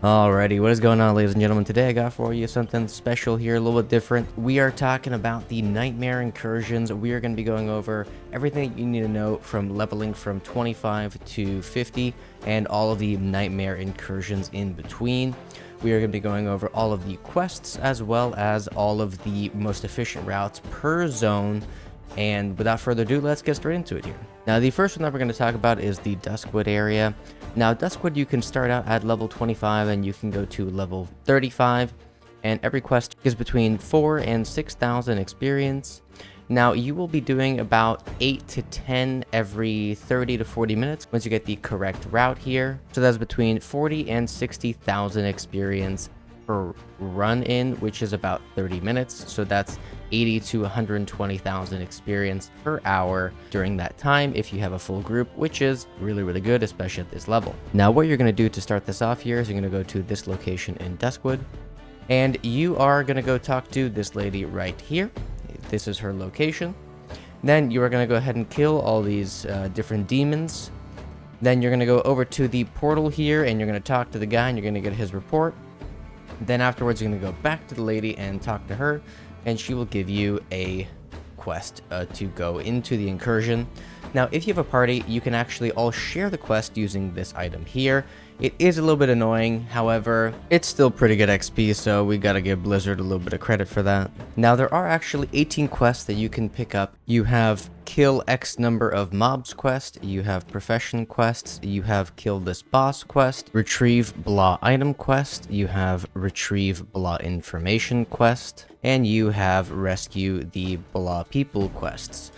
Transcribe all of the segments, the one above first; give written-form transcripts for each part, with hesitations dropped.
Alrighty, what is going on, ladies and gentlemen? Today I got for you something special here, a little bit different. We are talking about the Nightmare Incursions. We are going to be going over everything that you need to know from leveling from 25 to 50 and all of the Nightmare Incursions in between. We are going to be going over all of the quests as well as all of the most efficient routes per zone. And without further ado, let's get straight into it here. Now, the first one that we're going to talk about is the Duskwood area. Now, Duskwood, you can start out at level 25 and you can go to level 35. And every quest is between 4 and 6,000 experience. Now, you will be doing about 8 to 10 every 30 to 40 minutes once you get the correct route here. So that's between 40 and 60,000 experience per run in, which is about 30 minutes. So that's 80 to 120,000 experience per hour during that time if you have a full group, which is really good, especially at this level. Now, what you're going to do to start this off here is you're going to go to this location in Duskwood, and you are going to go talk to this lady right here. This is her location. Then you are going to go ahead and kill all these different demons. Then you're going to go over to the portal here and you're going to talk to the guy and you're going to get his report. Then afterwards, you're going to go back to the lady and talk to her, and she will give you a quest to go into the incursion. Now, if you have a party, you can actually all share the quest using this item here. It is a little bit annoying, however, it's still pretty good XP, so we gotta give Blizzard a little bit of credit for that. Now, there are actually 18 quests that you can pick up. You have kill X number of mobs quest, you have profession quests, you have kill this boss quest, retrieve blah item quest, you have retrieve blah information quest, and you have rescue the blah people quests.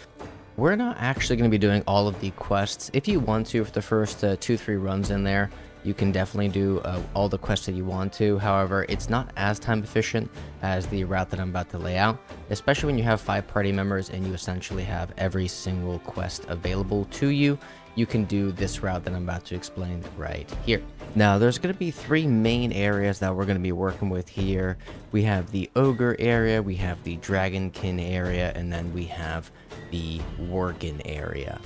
We're not actually going to be doing all of the quests. If you want to, for the first 2-3 runs in there, you can definitely do all the quests that you want to. However, it's not as time efficient as the route that I'm about to lay out, especially when you have 5 party members and you essentially have every single quest available to you. You can do this route that I'm about to explain right here. Now, there's going to be 3 main areas that we're going to be working with here. We have the Ogre area, we have the Dragonkin area, and then we have the Worgen area.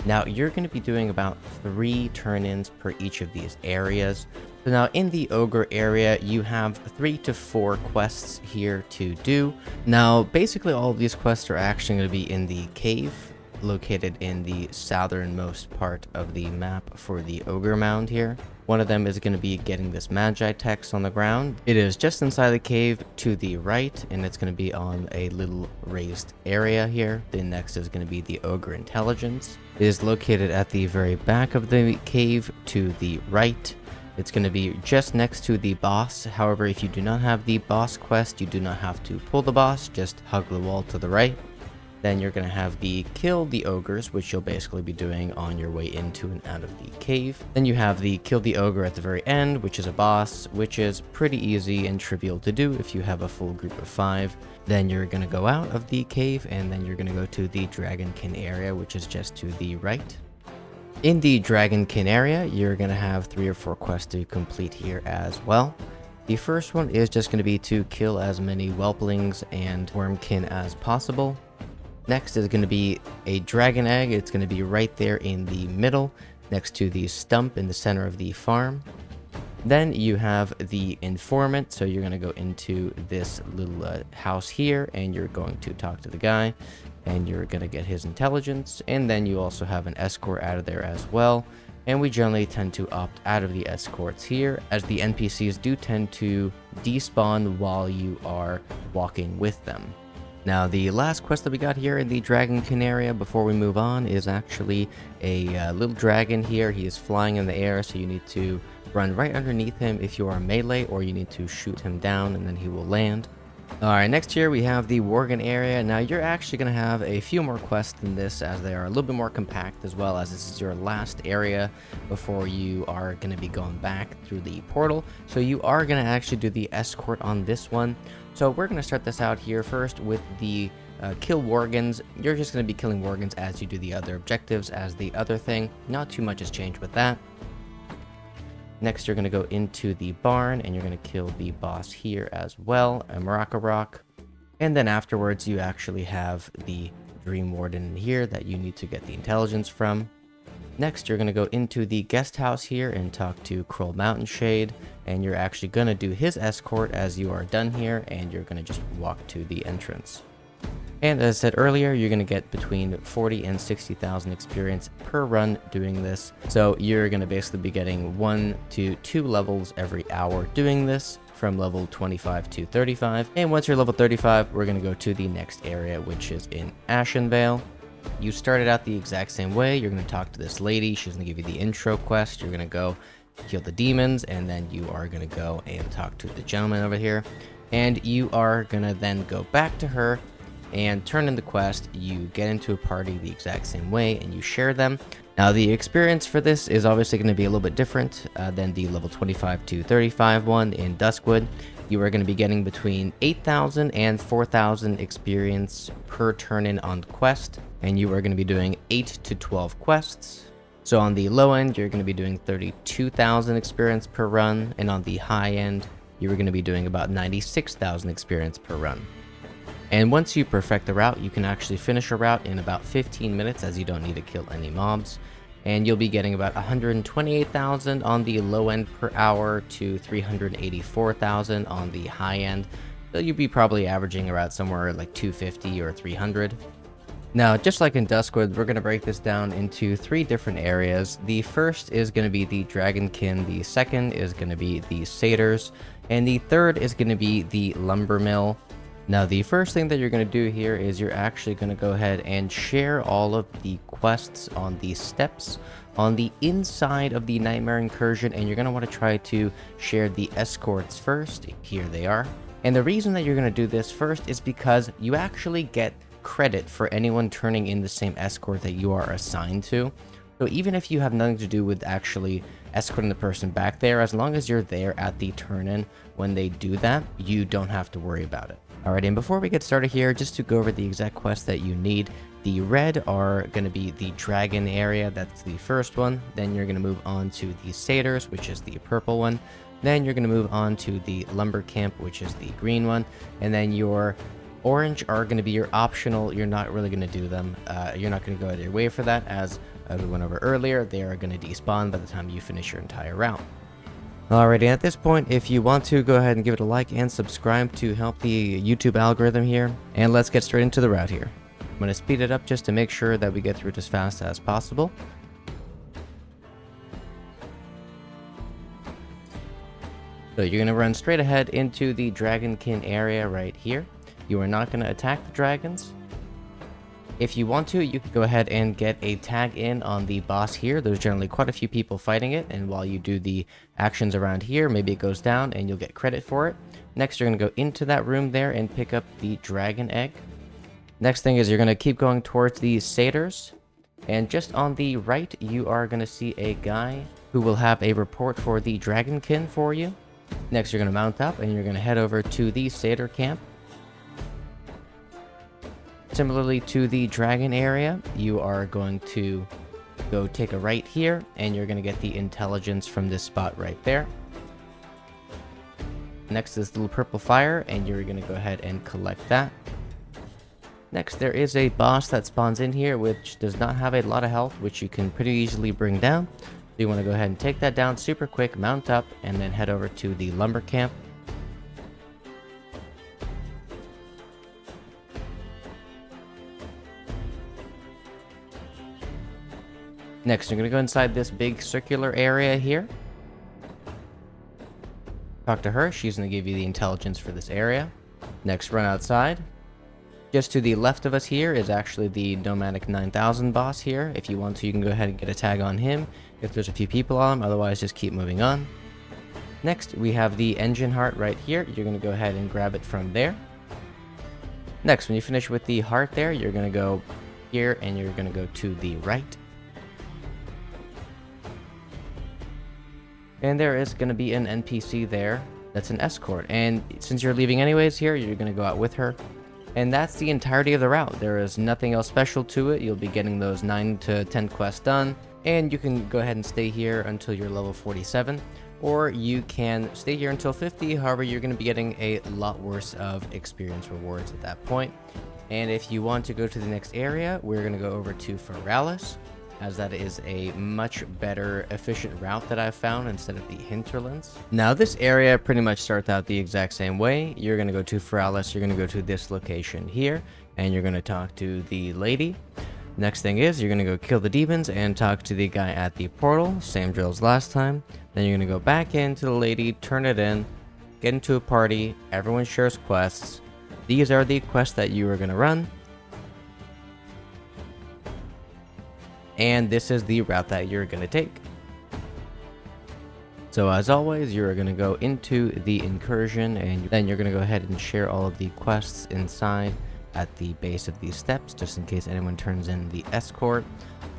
Now, you're going to be doing about 3 turn-ins per each of these areas. So now, in the Ogre area, you have 3 to 4 quests here to do. Now, basically, all of these quests are actually going to be in the cave, located in the southernmost part of the map for the Ogre Mound here. One of them is going to be getting this Magi text on the ground. It is just inside the cave to the right, and it's going to be on a little raised area here. The next is going to be the Ogre Intelligence. It is located at the very back of the cave to the right. It's going to be just next to the boss. However, if you do not have the boss quest, you do not have to pull the boss, just hug the wall to the right. Then you're going to have the kill the ogres, which you'll basically be doing on your way into and out of the cave. Then you have the kill the ogre at the very end, which is a boss, which is pretty easy and trivial to do if you have a full group of 5. Then you're going to go out of the cave, and then you're going to go to the Dragonkin area, which is just to the right. In the Dragonkin area, you're going to have 3 or 4 quests to complete here as well. The first one is just going to be to kill as many whelplings and wormkin as possible. Next is going to be a dragon egg. It's going to be right there in the middle, next to the stump in the center of the farm. Then you have the informant, so you're going to go into this little house here, and you're going to talk to the guy, and you're going to get his intelligence. And then you also have an escort out of there as well. And we generally tend to opt out of the escorts here, as the NPCs do tend to despawn while you are walking with them. Now, the last quest that we got here in the Dragonkin area before we move on is actually a little dragon here. He is flying in the air, so you need to run right underneath him if you are melee, or you need to shoot him down and then he will land. Alright, next here we have the Worgen area. Now, you're actually going to have a few more quests than this, as they are a little bit more compact, as well as this is your last area before you are going to be going back through the portal. So you are going to actually do the escort on this one. So we're going to start this out here first with the kill Worgens. You're just going to be killing Worgens as you do the other objectives as the other thing. Not too much has changed with that. Next, you're going to go into the barn, and you're going to kill the boss here as well, a Maraca Rock. And then afterwards, you actually have the Dream Warden here that you need to get the intelligence from. Next, you're going to go into the guest house here and talk to Kroll Mountain Shade, and you're actually going to do his escort as you are done here, and you're going to just walk to the entrance. And as I said earlier, you're going to get between 40 and 60,000 experience per run doing this. So you're going to basically be getting 1 to 2 levels every hour doing this from level 25 to 35. And once you're level 35, we're going to go to the next area, which is in Ashenvale. You started out the exact same way. You're going to talk to this lady. She's going to give you the intro quest. You're going to go kill the demons, and then you are going to go and talk to the gentleman over here. And you are going to then go back to her and turn in the quest. You get into a party the exact same way, and you share them. Now, the experience for this is obviously going to be a little bit different than the level 25 to 35 one in Duskwood. You are going to be getting between 8,000 and 4,000 experience per turn-in on the quest, and you are going to be doing 8 to 12 quests. So on the low end, you're going to be doing 32,000 experience per run, and on the high end, you're going to be doing about 96,000 experience per run. And once you perfect the route, you can actually finish a route in about 15 minutes, as you don't need to kill any mobs. And you'll be getting about 128,000 on the low end per hour to 384,000 on the high end. So you'll be probably averaging around somewhere like 250 or 300. Now, just like in Duskwood, we're going to break this down into 3 different areas. The first is going to be the Dragonkin, the second is going to be the Satyrs, and the third is going to be the Lumber Mill. Now, the first thing that you're going to do here is you're actually going to go ahead and share all of the quests on the steps on the inside of the Nightmare Incursion, and you're going to want to try to share the escorts first. Here they are. And the reason that you're going to do this first is because you actually get credit for anyone turning in the same escort that you are assigned to. So even if you have nothing to do with actually escorting the person back there, as long as you're there at the turn-in when they do that, you don't have to worry about it. Alright, and before we get started here, just to go over the exact quests that you need, the red are going to be the dragon area, that's the first one. Then you're going to move on to the satyrs, which is the purple one. Then you're going to move on to the lumber camp, which is the green one. And then your orange are going to be your optional. You're not really going to do them. You're not going to go out of your way for that, as we went over earlier. They are going to despawn by the time you finish your entire round. Alrighty, at this point, if you want to, go ahead and give it a like and subscribe to help the YouTube algorithm here. And let's get straight into the route here. I'm going to speed it up just to make sure that we get through it as fast as possible. So you're going to run straight ahead into the Dragonkin area right here. You are not going to attack the dragons. If you want to, you can go ahead and get a tag in on the boss here. There's generally quite a few people fighting it, and while you do the actions around here, maybe it goes down and you'll get credit for it. Next, you're going to go into that room there and pick up the dragon egg. Next thing is you're going to keep going towards the satyrs, and just on the right, you are going to see a guy who will have a report for the dragonkin for you. Next, you're going to mount up and you're going to head over to the satyr camp. Similarly to the dragon area, you are going to go take a right here, and you're going to get the intelligence from this spot right there. Next is the little purple fire, and you're going to go ahead and collect that. Next, there is a boss that spawns in here, which does not have a lot of health, which you can pretty easily bring down. So you want to go ahead and take that down super quick, mount up, and then head over to the lumber camp. Next, you're going to go inside this big circular area here. Talk to her. She's going to give you the intelligence for this area. Next, run outside. Just to the left of us here is actually the Nomadic 9000 boss here. If you want to, you can go ahead and get a tag on him if there's a few people on him. Otherwise, just keep moving on. Next, we have the engine heart right here. You're going to go ahead and grab it from there. Next, when you finish with the heart there, you're going to go here and you're going to go to the right. And there is going to be an NPC there that's an escort. And since you're leaving anyways here, you're going to go out with her. And that's the entirety of the route. There is nothing else special to it. You'll be getting those 9 to 10 quests done. And you can go ahead and stay here until you're level 47. Or you can stay here until 50. However, you're going to be getting a lot worse of experience rewards at that point. And if you want to go to the next area, we're going to go over to Feralis. as that is a much better efficient route that I've found instead of the hinterlands. Now this area pretty much starts out the exact same way. You're going to go to Feralis, you're going to go to this location here, and you're going to talk to the lady. Next thing is you're going to go kill the demons and talk to the guy at the portal, same drill as last time. Then you're going to go back into the lady, turn it in, get into a party, everyone shares quests. These are the quests that you are going to run. And this is the route that you're going to take. So as always, you're going to go into the incursion, and then you're going to go ahead and share all of the quests inside at the base of these steps, just in case anyone turns in the escort.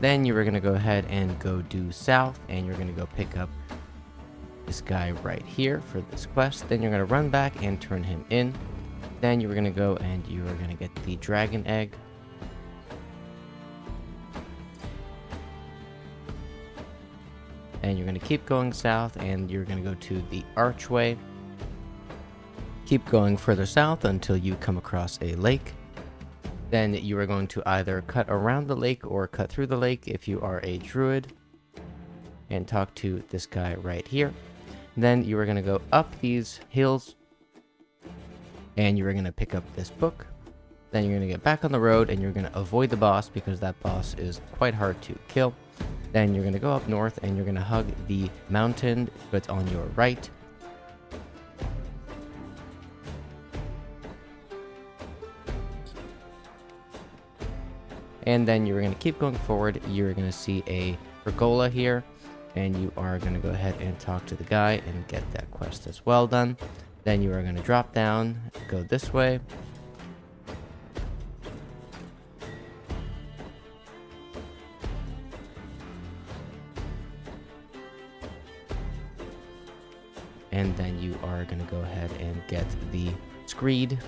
Then you are going to go ahead and go due south, and you're going to go pick up this guy right here for this quest. Then you're going to run back and turn him in. Then you're going to go and you are going to get the dragon egg. And you're going to keep going south, and you're going to go to the archway. Keep going further south until you come across a lake. Then you are going to either cut around the lake or cut through the lake if you are a druid, and talk to this guy right here. Then you are going to go up these hills, and you are going to pick up this book. Then you're going to get back on the road, and you're going to avoid the boss because that boss is quite hard to kill. Then you're going to go up north, and you're going to hug the mountain that's on your right. And then you're going to keep going forward. You're going to see a pergola here, and you are going to go ahead and talk to the guy and get that quest as well done. Then you are going to drop down, go this way. And then you are going to go ahead and get the screed.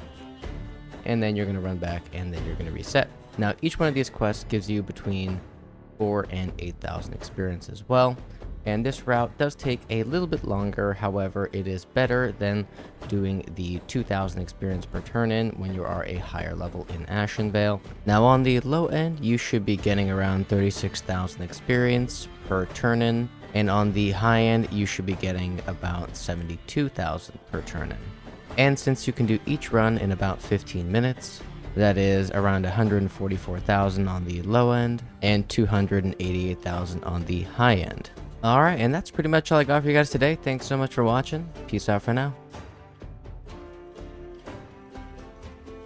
And then you're going to run back, and then you're going to reset. Now, each one of these quests gives you between 4,000 and 8,000 experience as well. And this route does take a little bit longer. However, it is better than doing the 2,000 experience per turn in when you are a higher level in Ashenvale. Now, on the low end, you should be getting around 36,000 experience per turn in. And on the high end, you should be getting about 72,000 per turn in. And since you can do each run in about 15 minutes, that is around 144,000 on the low end and 288,000 on the high end. Alright, and that's pretty much all I got for you guys today. Thanks so much for watching. Peace out for now.